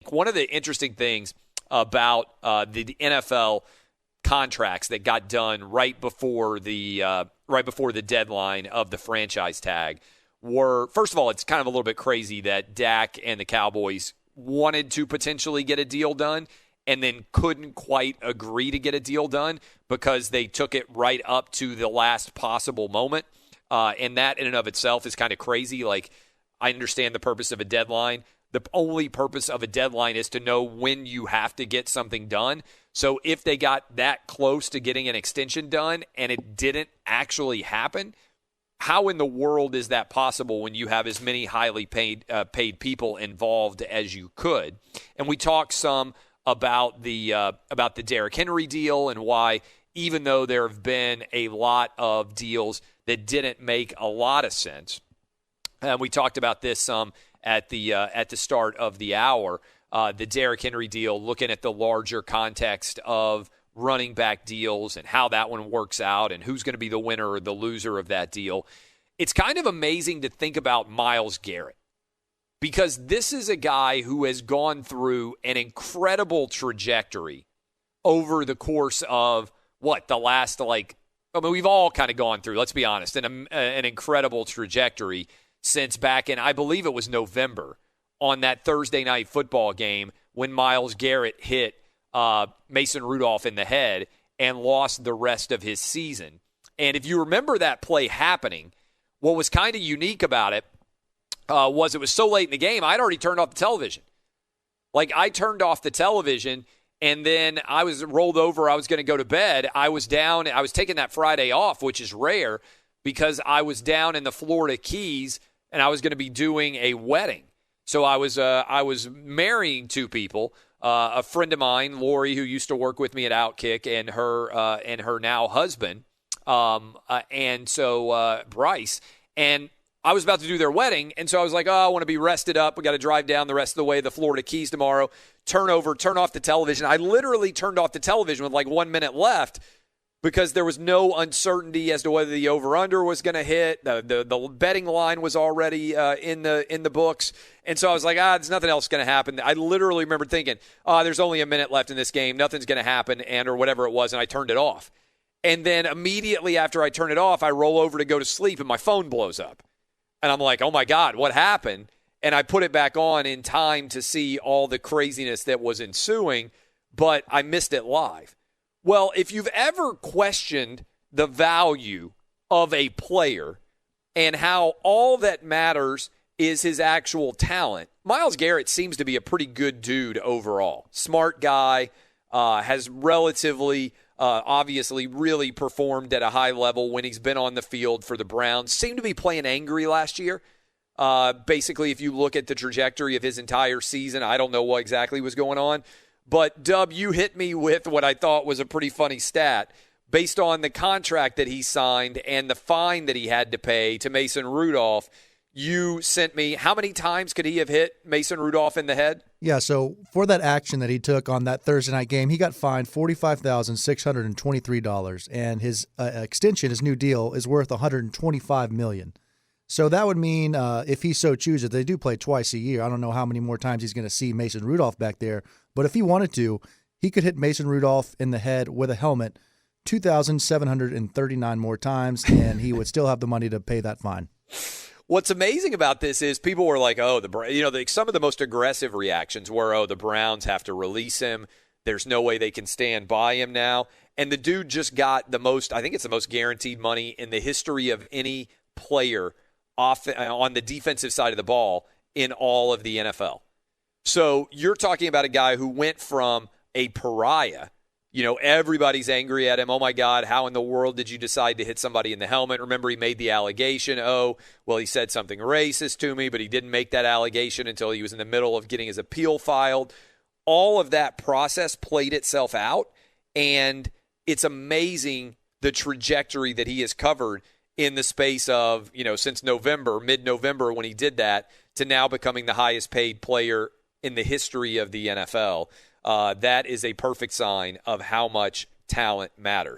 One of the interesting things about the NFL contracts that got done right before the deadline of the franchise tag were, first of all, it's kind of a little bit crazy that Dak and the Cowboys wanted to potentially get a deal done and then couldn't quite agree to get a deal done because they took it right up to the last possible moment. And that in and of itself is kind of crazy. Like, I understand the purpose of a deadline. The only purpose of a deadline is to know when you have to get something done. So if they got that close to getting an extension done and it didn't actually happen, how in the world is that possible when you have as many highly paid people involved as you could? And we talked some about the Derrick Henry deal and why, even though there have been a lot of deals that didn't make a lot of sense, we talked about this some at the start of the hour. The Derrick Henry deal, looking at the larger context of running back deals and how that one works out and who's going to be the winner or the loser of that deal. It's kind of amazing to think about Myles Garrett, because this is a guy who has gone through an incredible trajectory over the course of the last, we've all kind of gone through, let's be honest, an incredible trajectory since back in, I believe it was November, on that Thursday night football game when Myles Garrett hit Mason Rudolph in the head and lost the rest of his season. And if you remember that play happening, what was kind of unique about it was it was so late in the game, I'd already turned off the television. Like, I turned off the television, and then I was rolled over. I was going to go to bed. I was down. I was taking that Friday off, which is rare, because I was down in the Florida Keys, and I was going to be doing a wedding. So I was marrying two people, a friend of mine, Lori, who used to work with me at OutKick, and her now husband, and so Bryce. And I was about to do their wedding, and so I was like, I want to be rested up. We got to drive down the rest of the way to the Florida Keys tomorrow. Turn off the television. I literally turned off the television with 1 minute left, because there was no uncertainty as to whether the over-under was going to hit. The betting line was already in the books. And so I was like, there's nothing else going to happen. I literally remember thinking, there's only a minute left in this game. Nothing's going to happen, or whatever it was, and I turned it off. And then immediately after I turn it off, I roll over to go to sleep, and my phone blows up. And I'm like, oh, my God, what happened? And I put it back on in time to see all the craziness that was ensuing, but I missed it live. Well, if you've ever questioned the value of a player and how all that matters is his actual talent, Myles Garrett seems to be a pretty good dude overall. Smart guy, has relatively, obviously really performed at a high level when he's been on the field for the Browns. Seemed to be playing angry last year. Basically, if you look at the trajectory of his entire season, I don't know what exactly was going on. But, Dub, you hit me with what I thought was a pretty funny stat. Based on the contract that he signed and the fine that he had to pay to Mason Rudolph, you sent me, how many times could he have hit Mason Rudolph in the head? Yeah, so for that action that he took on that Thursday night game, he got fined $45,623, and his extension, his new deal, is worth $125 million. So that would mean if he so chooses, they do play twice a year. I don't know how many more times he's going to see Mason Rudolph back there. But if he wanted to, he could hit Mason Rudolph in the head with a helmet 2,739 more times, and he would still have the money to pay that fine. What's amazing about this is people were like, some of the most aggressive reactions were, the Browns have to release him. There's no way they can stand by him now. And the dude just got the most, I think it's the most guaranteed money in the history of any player on the defensive side of the ball in all of the NFL. So you're talking about a guy who went from a pariah. Everybody's angry at him. Oh, my God, how in the world did you decide to hit somebody in the helmet? Remember, he made the allegation, he said something racist to me, but he didn't make that allegation until he was in the middle of getting his appeal filed. All of that process played itself out, and it's amazing the trajectory that he has covered in the space of, since mid-November when he did that, to now becoming the highest paid player in the history of the NFL. That is a perfect sign of how much talent matters.